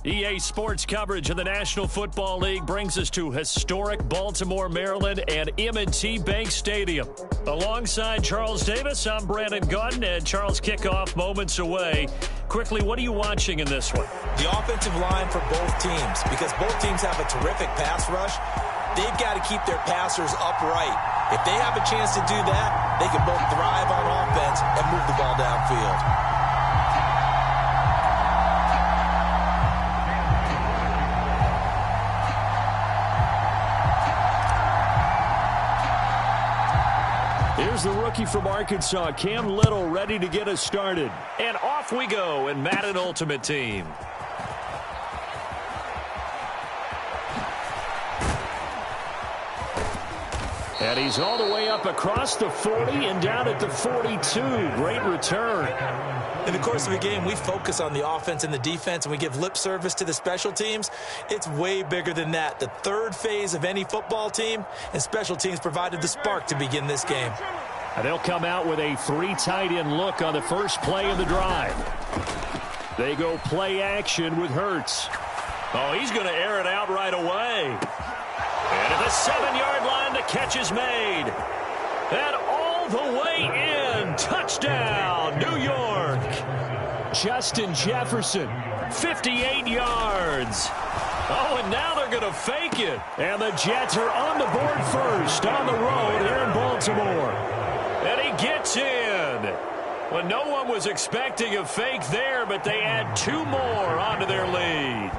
EA Sports coverage of the National Football League brings us to historic Baltimore, Maryland, and M&T Bank Stadium. Alongside Charles Davis, I'm Brandon Gaudin, and Charles, kickoff moments away. Quickly, what are you watching in this one? The offensive line for both teams, because both teams have a terrific pass rush. They've got to keep their passers upright. If they have a chance to do that, they can both thrive on offense and move the ball downfield. Here's the rookie from Arkansas, Cam Little, ready to get us started. And off we go in Madden Ultimate Team. And he's all the way up across the 40 and down at the 42. Great return. In the course of a game, we focus on the offense and the defense, and we give lip service to the special teams. It's way bigger than that. The third phase of any football team, and special teams provided the spark to begin this game. And they'll come out with a 3 tight end look on the first play of the drive. They go play action with Hurts. Oh, he's going to air it out right away. And at the 7-yard line, the catch is made. And all the way in. Touchdown, New York. Justin Jefferson, 58 yards. Oh, and now they're going to fake it. And the Jets are on the board first on the road here in Baltimore. And he gets in. Well, no one was expecting a fake there, but they add 2 more onto their lead.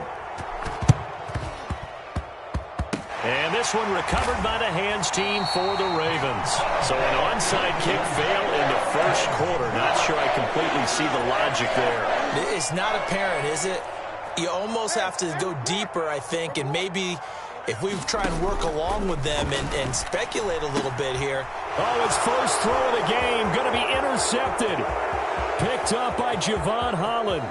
And this one recovered by the hands team for the Ravens. So an onside kick fail in the first quarter. Not sure I completely see the logic there. It's not apparent, is it? You almost have to go deeper, I think, and maybe if we try and work along with them and speculate a little bit here. Oh, his first throw of the game going to be intercepted. Picked up by Javon Holland.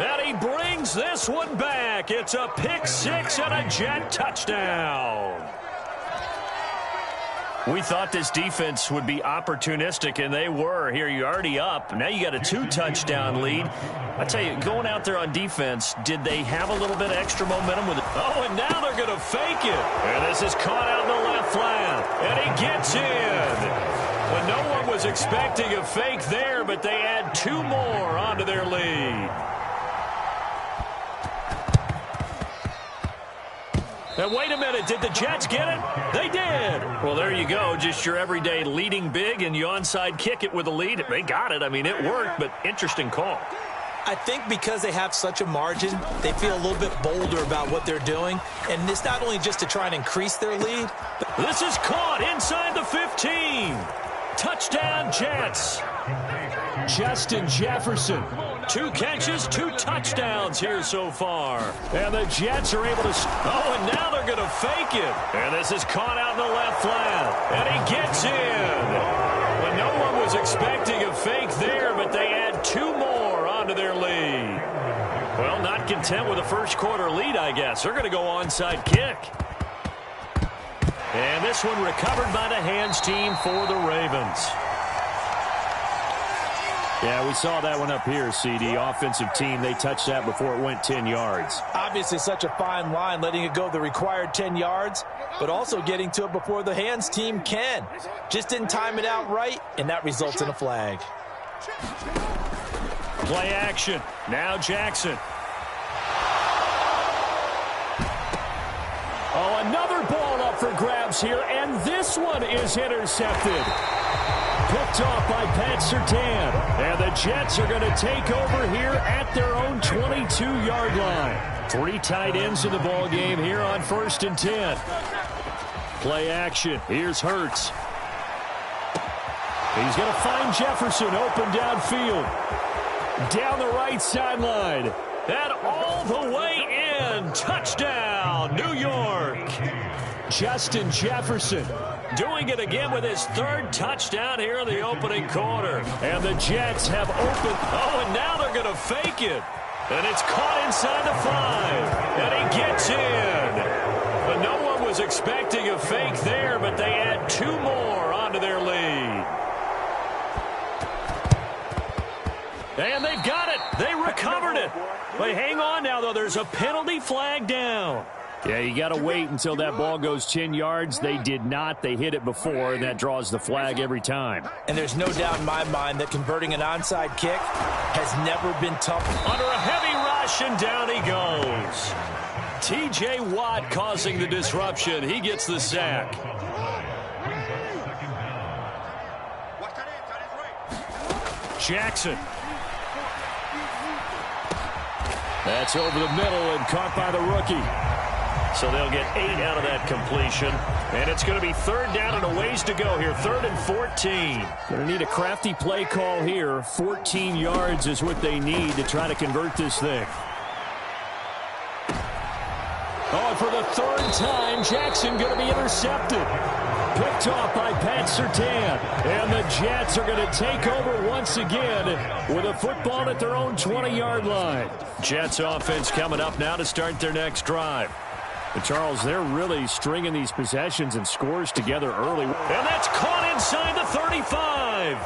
And he brings this one back. It's a pick 6 and a Jet touchdown. We thought this defense would be opportunistic, and they were. Here, you're already up. Now you got a 2-touchdown lead. I tell you, going out there on defense, did they have a little bit of extra momentum with it? Oh, and now they're going to fake it. And this is caught out in the left flat. And he gets in. Well, no one was expecting a fake there, but they add 2 more onto their lead. And wait a minute, did the Jets get it? They did. Well, there you go. Just your everyday leading big, and you onside kick it with a lead. They got it. I mean, it worked, but interesting call. I think because they have such a margin, they feel a little bit bolder about what they're doing. And it's not only just to try and increase their lead. This is caught inside the 15. Touchdown, Jets. Justin Jefferson. 2 catches, 2 touchdowns here so far. And the Jets are able to... Oh, and now they're going to fake it. And this is caught out in the left flat. And he gets in. Well, no one was expecting a fake there, but they add 2 more onto their lead. Well, not content with a first quarter lead, I guess. They're going to go onside kick. And this one recovered by the hands team for the Ravens. Yeah, we saw that one up here, CD. Offensive team, they touched that before it went 10 yards. Obviously such a fine line, letting it go the required 10 yards, but also getting to it before the hands team can. Just didn't time it out right, and that results in a flag. Play action. Now Jackson. Oh, another ball up for grabs here, and this one is intercepted. Picked off by Pat Surtain. And the Jets are going to take over here at their own 22-yard line. 3 tight ends in the ball game here on 1st and 10. Play action. Here's Hurts. He's going to find Jefferson open downfield. Down the right sideline. And all the way in. Touchdown, New York. Justin Jefferson doing it again with his 3rd touchdown here in the opening quarter. And the Jets have opened. Oh, and now they're going to fake it. And it's caught inside the 5. And he gets in. But no one was expecting a fake there, but they add 2 more onto their lead. And they've got it. They recovered it. But hang on now, though. There's a penalty flag down. Yeah, you got to wait until that ball goes 10 yards. They did not. They hit it before, and that draws the flag every time. And there's no doubt in my mind that converting an onside kick has never been tougher. Under a heavy rush, and down he goes. T.J. Watt causing the disruption. He gets the sack. Jackson. That's over the middle and caught by the rookie. So they'll get 8 out of that completion. And it's going to be 3rd down and a ways to go here. 3rd and 14. Going to need a crafty play call here. 14 yards is what they need to try to convert this thing. Oh, and for the 3rd time, Jackson going to be intercepted. Picked off by Pat Surtain. And the Jets are going to take over once again with a football at their own 20-yard line. Jets offense coming up now to start their next drive. But Charles, they're really stringing these possessions and scores together early. And that's caught inside the 35.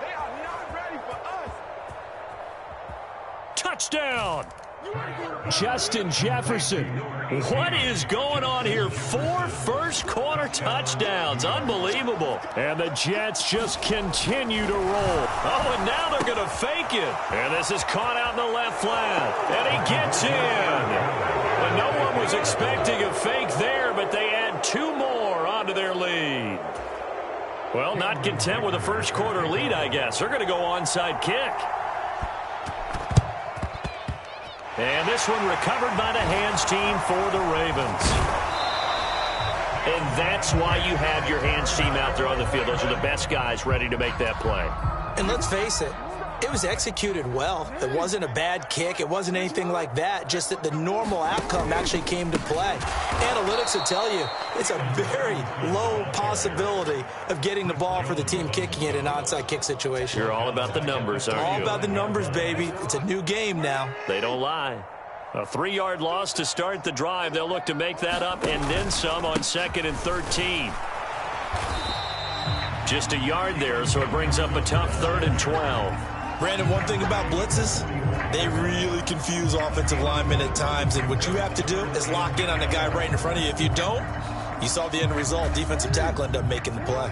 They are not ready for us. Touchdown. Justin Jefferson. What is going on here? 4 first-quarter touchdowns. Unbelievable. And the Jets just continue to roll. Oh, and now they're going to fake it. And this is caught out in the left flat. And he gets in. And no one was expecting a fake there, but they add 2 more onto their lead. Well, not content with a first-quarter lead, I guess. They're going to go onside kick. And this one recovered by the hands team for the Ravens. And that's why you have your hands team out there on the field. Those are the best guys ready to make that play. And let's face it, it was executed well. It wasn't a bad kick. It wasn't anything like that. Just that the normal outcome actually came to play. Analytics will tell you it's a very low possibility of getting the ball for the team kicking it in an onside kick situation. You're all about the numbers, aren't you? All about the numbers, baby. It's a new game now. They don't lie. A 3-yard loss to start the drive. They'll look to make that up and then some on 2nd and 13. Just a yard there, so it brings up a tough 3rd and 12. Brandon, one thing about blitzes, they really confuse offensive linemen at times, and what you have to do is lock in on the guy right in front of you. If you don't, you saw the end result. Defensive tackle ended up making the play.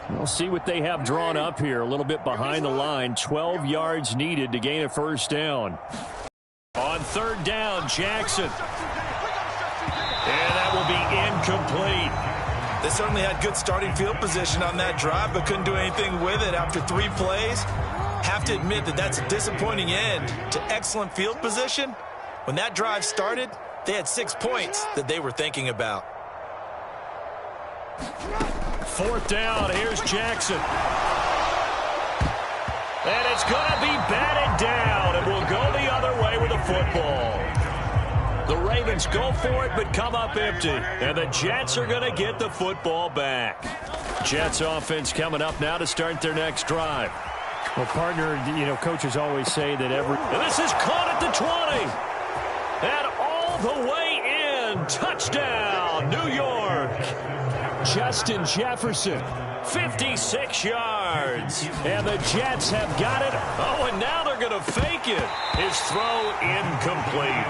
We'll see what they have drawn up here. A little bit behind the line. 12 yards needed to gain a 1st down. On 3rd down, Jackson. And that will be incomplete. They certainly had good starting field position on that drive, but couldn't do anything with it after 3 plays. Have to admit that that's a disappointing end to excellent field position. When that drive started, they had 6 points that they were thinking about. 4th down, here's Jackson. And it's going to be batted down. It will go the other way with the football. The Ravens go for it, but come up empty. And the Jets are going to get the football back. Jets offense coming up now to start their next drive. Well, partner, coaches always say that And this is caught at the 20. And all the way in. Touchdown, New York. Justin Jefferson, 56 yards. And the Jets have got it. Oh, and now they're going to fake it. His throw incomplete.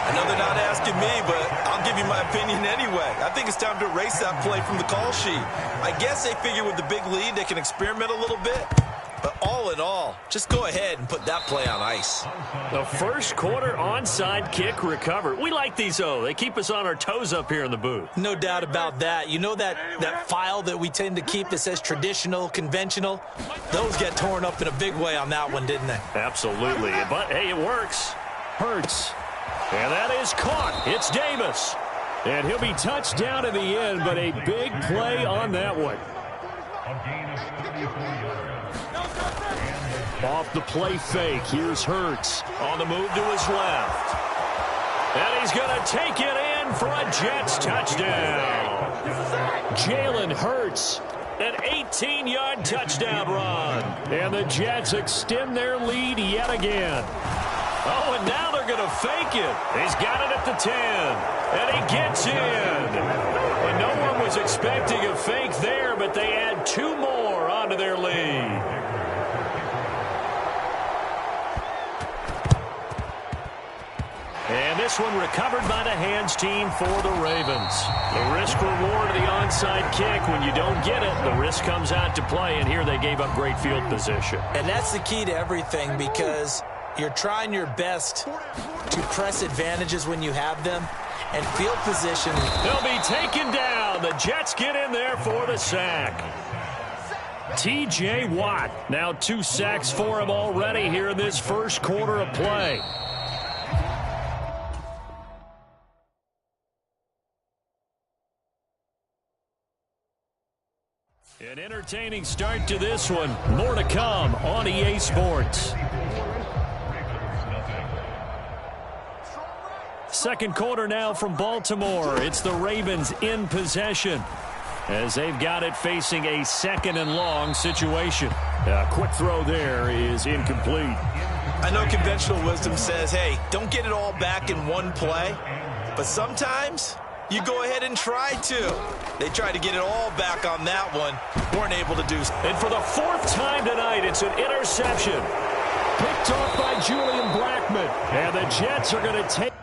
I know they're not asking me, but I'll give you my opinion anyway. I think it's time to erase that play from the call sheet. I guess they figure with the big lead they can experiment a little bit. But all in all, just go ahead and put that play on ice. The first quarter onside kick recovered. We like these, though. They keep us on our toes up here in the booth. No doubt about that. You know that file that we tend to keep that says traditional, conventional? Those get torn up in a big way on that one, didn't they? Absolutely. But, hey, it works. Hurts. And that is caught. It's Davis. And he'll be touched down in the end, but a big play on that one. Off the play fake, here's Hurts on the move to his left. And he's going to take it in for a Jets touchdown. Jalen Hurts, an 18-yard touchdown run. And the Jets extend their lead yet again. Oh, and now they're going to fake it. He's got it at the 10, and he gets in. And no one was expecting a fake there, but they add 2 more onto their lead. And this one recovered by the hands team for the Ravens. The risk reward of the onside kick. When you don't get it, the risk comes out to play, and here they gave up great field position. And that's the key to everything, because you're trying your best to press advantages when you have them, and field position. They'll be taken down. The Jets get in there for the sack. T.J. Watt, now 2 sacks for him already here in this first quarter of play. An entertaining start to this one. More to come on EA Sports. Second quarter now from Baltimore. It's the Ravens in possession as they've got it facing a 2nd and long situation. A quick throw there is incomplete. I know conventional wisdom says, hey, don't get it all back in one play, but sometimes you go ahead and try to. They tried to get it all back on that one. Weren't able to do so. And for the 4th time tonight, it's an interception. Picked off by Julian Blackmon. And the Jets are going to take.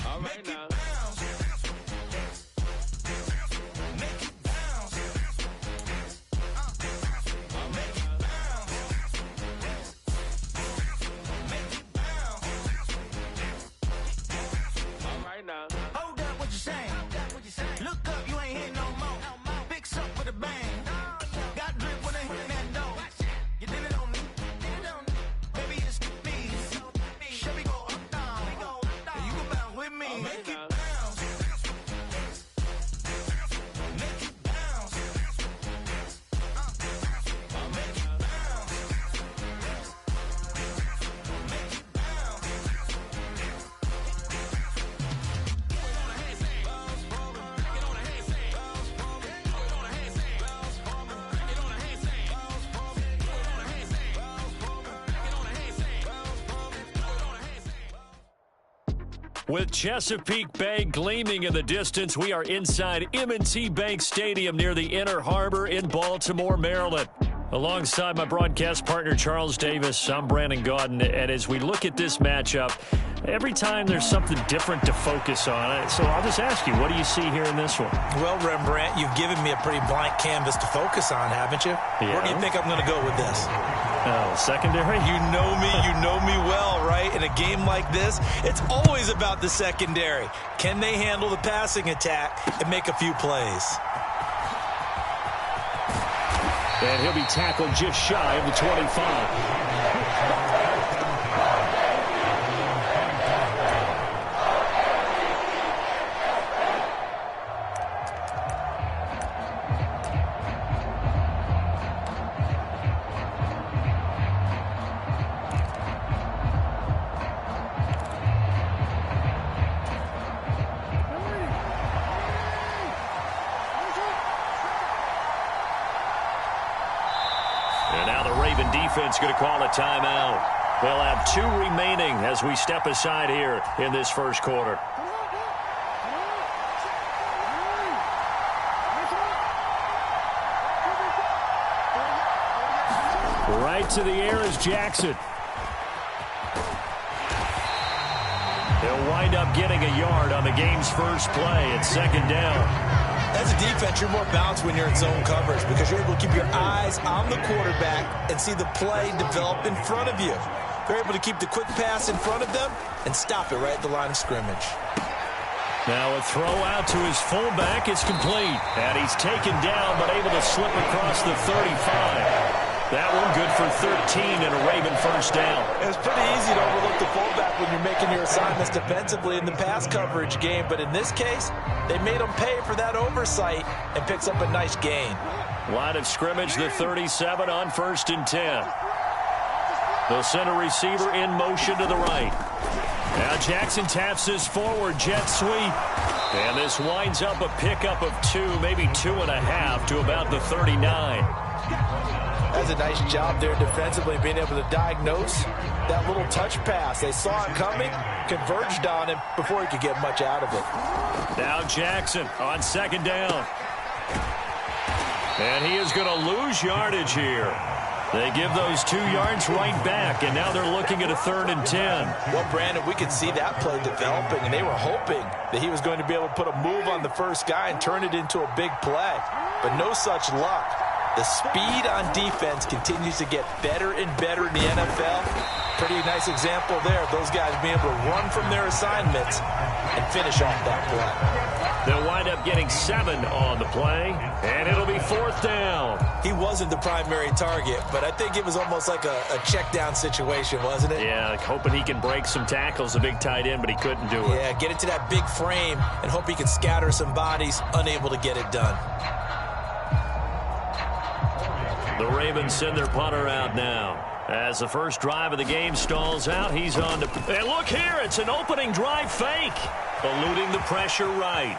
All right now. Hold up, what you saying? Look up, you ain't hitting no more. Fix up with a bang. Got drip when they hit that door. You did it on me. Baby, it's me. Show me go up, down. You can bounce with me. Make it bounce. Make it bounce. Make it bounce. Make it bounce. With Chesapeake Bay gleaming in the distance, we are inside M&T Bank Stadium near the Inner Harbor in Baltimore, Maryland. Alongside my broadcast partner, Charles Davis, I'm Brandon Gaudin. And as we look at this matchup, every time there's something different to focus on. So I'll just ask you, what do you see here in this one? Well, Rembrandt, you've given me a pretty blank canvas to focus on, haven't you? Yeah. Where do you think I'm going to go with this? Oh, secondary? You know me well, right? In a game like this, it's always about the secondary. Can they handle the passing attack and make a few plays? And he'll be tackled just shy of the 25. Defense going to call a timeout. They'll have 2 remaining as we step aside here in this first quarter. Right to the air is Jackson. They'll wind up getting a yard on the game's first play. It's 2nd down. As a defense, you're more balanced when you're in zone coverage because you're able to keep your eyes on the quarterback and see the play develop in front of you. They're able to keep the quick pass in front of them and stop it right at the line of scrimmage. Now a throw out to his fullback is complete. And he's taken down but able to slip across the 35. That one good for 13 and a Raven first down. It's pretty easy to overlook the fullback when you're making your assignments defensively in the pass coverage game, but in this case, they made him pay for that oversight and picks up a nice gain. Line of scrimmage, the 37 on 1st and 10. They'll send a receiver in motion to the right. Now Jackson taps this forward jet sweep. And this winds up a pickup of 2, maybe 2.5 to about the 39. That's a nice job there defensively, being able to diagnose that little touch pass. They saw it coming, converged on him before he could get much out of it. Now Jackson on 2nd down. And he is going to lose yardage here. They give those 2 yards right back, and now they're looking at a 3rd and 10. Well, Brandon, we could see that play developing, and they were hoping that he was going to be able to put a move on the first guy and turn it into a big play. But no such luck. The speed on defense continues to get better and better in the NFL. Pretty nice example there of those guys being able to run from their assignments and finish off that play. They'll wind up getting 7 on the play, and it'll be 4th down. He wasn't the primary target, but I think it was almost like a check down situation, wasn't it? Yeah, like hoping he can break some tackles, a big tight end, but he couldn't do it. Yeah, get it to that big frame and hope he can scatter some bodies, unable to get it done. The Ravens send their punter out now. As the first drive of the game stalls out, he's on to... And look here, it's an opening drive fake. Eluding the pressure right.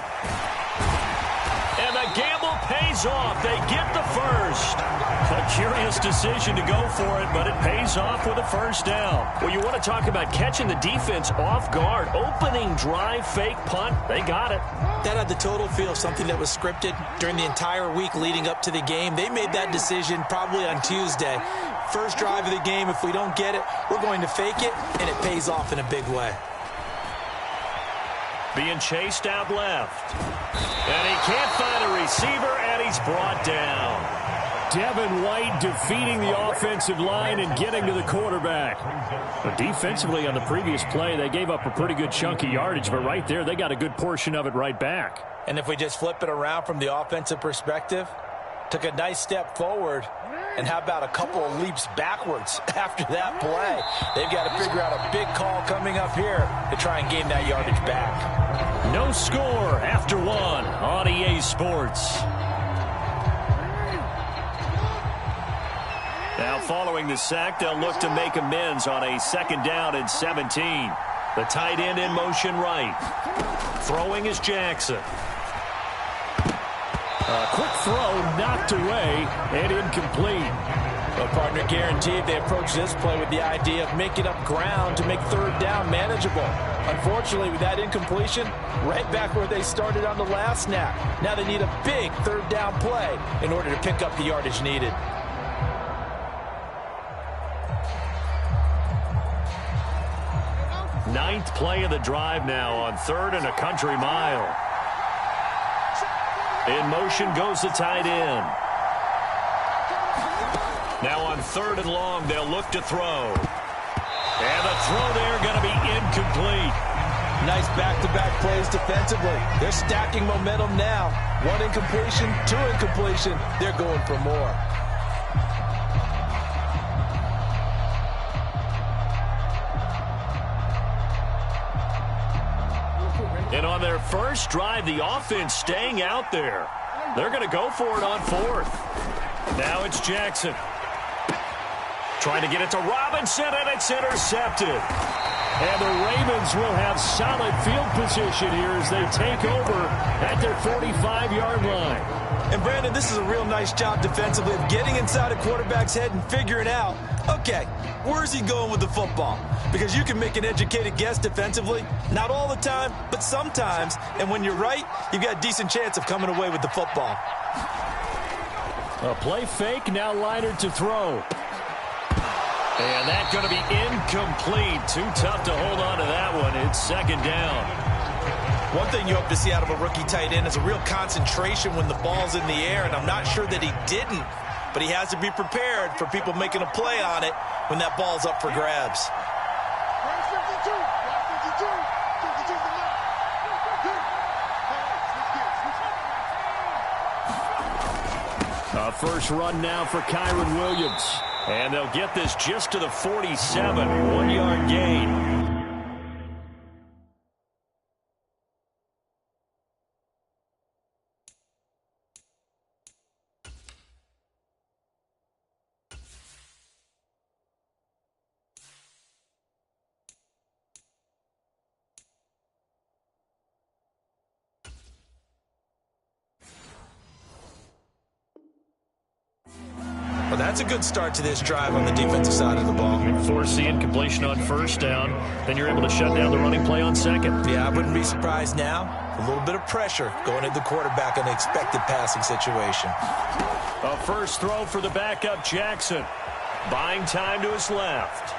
And the gamble pays off. They get the first. A curious decision to go for it, but it pays off with a first down. Well, you want to talk about catching the defense off guard. Opening drive, fake punt. They got it. That had the total feel of something that was scripted during the entire week leading up to the game. They made that decision probably on Tuesday. First drive of the game, if we don't get it, we're going to fake it, and it pays off in a big way. Being chased out left. And he can't find a receiver, and he's brought down. Devin White defeating the offensive line and getting to the quarterback. But defensively on the previous play, they gave up a pretty good chunk of yardage, but right there, they got a good portion of it right back. And if we just flip it around from the offensive perspective, took a nice step forward, and how about a couple of leaps backwards after that play? They've got to figure out a big call coming up here to try and gain that yardage back. No score after 1 on EA Sports. Now following the sack, they'll look to make amends on a 2nd down and 17. The tight end in motion right. Throwing is Jackson. A quick throw knocked away and incomplete. Well, partner, guaranteed they approach this play with the idea of making up ground to make 3rd down manageable. Unfortunately, with that incompletion, right back where they started on the last snap. Now they need a big 3rd down play in order to pick up the yardage needed. Ninth play of the drive now on 3rd and a country mile. In motion goes the tight end. Now on 3rd and long, they'll look to throw. And the throw there going to be incomplete. Nice back-to-back plays defensively. They're stacking momentum now. 1 incompletion, 2 incompletion. They're going for more. And on their first drive, the offense staying out there. They're going to go for it on 4th. Now it's Jackson. Trying to get it to Robinson, and it's intercepted. And the Ravens will have solid field position here as they take over at their 45-yard line. And, Brandon, this is a real nice job defensively of getting inside a quarterback's head and figuring out, okay, where's he going with the football? Because you can make an educated guess defensively, not all the time, but sometimes. And when you're right, you've got a decent chance of coming away with the football. A play fake, now liner to throw. And that's going to be incomplete. Too tough to hold on to that one. It's 2nd down. One thing you hope to see out of a rookie tight end is a real concentration when the ball's in the air, and I'm not sure that he didn't, but he has to be prepared for people making a play on it when that ball's up for grabs. First run now for Kyron Williams. And they'll get this just to the 47, 1-yard gain. Well, that's a good start to this drive on the defensive side of the ball. Force the incompletion on first down. Then you're able to shut down the running play on second. Yeah, I wouldn't be surprised now. A little bit of pressure going at the quarterback in an expected passing situation. A first throw for the backup Jackson. Buying time to his left.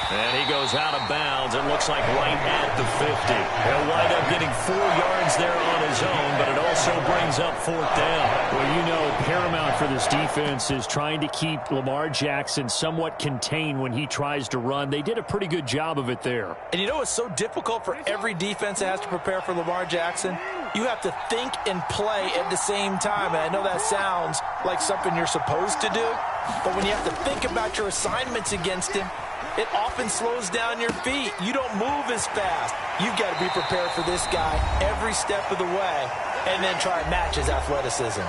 And he goes out of bounds. It looks like right at the 50. He'll wind up getting 4 yards there on his own, but it also brings up fourth down. Well, you know, paramount for this defense is trying to keep Lamar Jackson somewhat contained when he tries to run. They did a pretty good job of it there. And you know it's so difficult for every defense that has to prepare for Lamar Jackson? You have to think and play at the same time. And I know that sounds like something you're supposed to do, but when you have to think about your assignments against him, it often slows down your feet. You don't move as fast. You've got to be prepared for this guy every step of the way and then try and match his athleticism.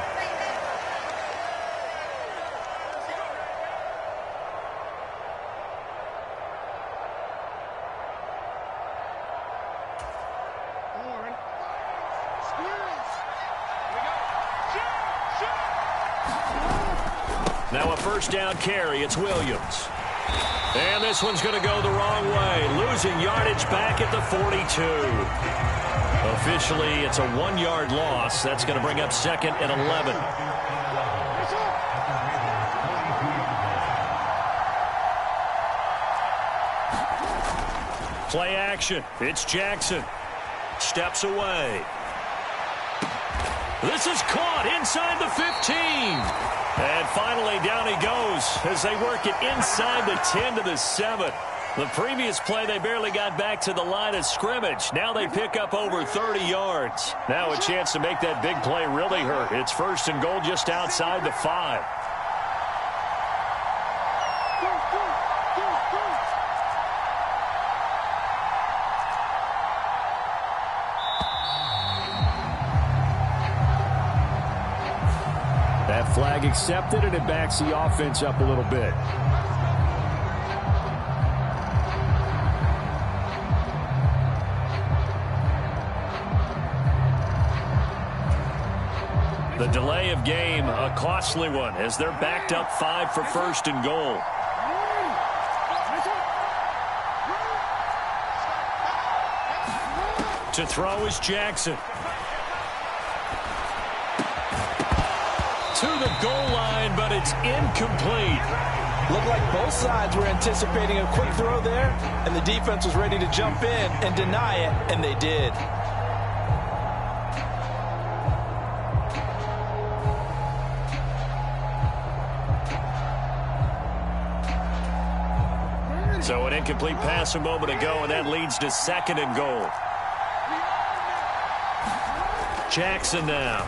Now a first down carry. It's Williams. And this one's going to go the wrong way. Losing yardage back at the 42. Officially, it's a 1-yard loss. That's going to bring up second and 11. Play action. It's Jackson. Steps away. This is caught inside the 15. And finally, down he goes as they work it inside the 10 to the 7. The previous play, they barely got back to the line of scrimmage. Now they pick up over 30 yards. Now a chance to make that big play really hurt. It's first and goal just outside the 5. That flag accepted, and it backs the offense up a little bit. The delay of game, a costly one, as they're backed up 5 for first and goal. To throw is Jackson. To the goal line, but it's incomplete. Looked like both sides were anticipating a quick throw there, and the defense was ready to jump in and deny it, and they did. So an incomplete pass a moment ago, and that leads to second and goal. Jackson now.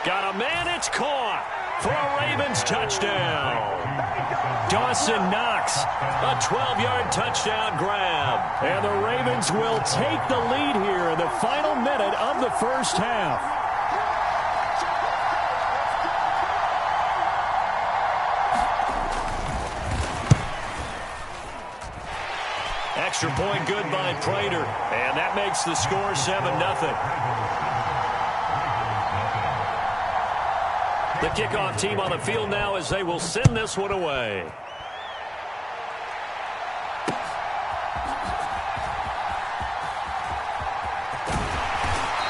Got a man, it's caught for a Ravens touchdown. Dawson Knox, a 12-yard touchdown grab. And the Ravens will take the lead here in the final minute of the first half. Extra point good by Prater, and that makes the score 7-0. The kickoff team on the field now as they will send this one away.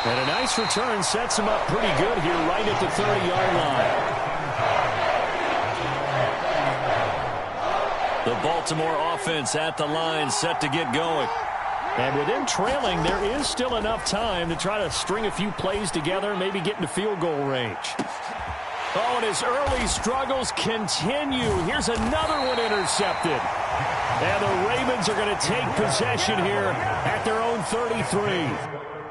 And a nice return sets him up pretty good here right at the 30-yard line. The Baltimore offense at the line set to get going. And with them trailing, there is still enough time to try to string a few plays together and maybe get into field goal range. Oh, and his early struggles continue. Here's another one intercepted. And the Ravens are going to take possession here at their own 33.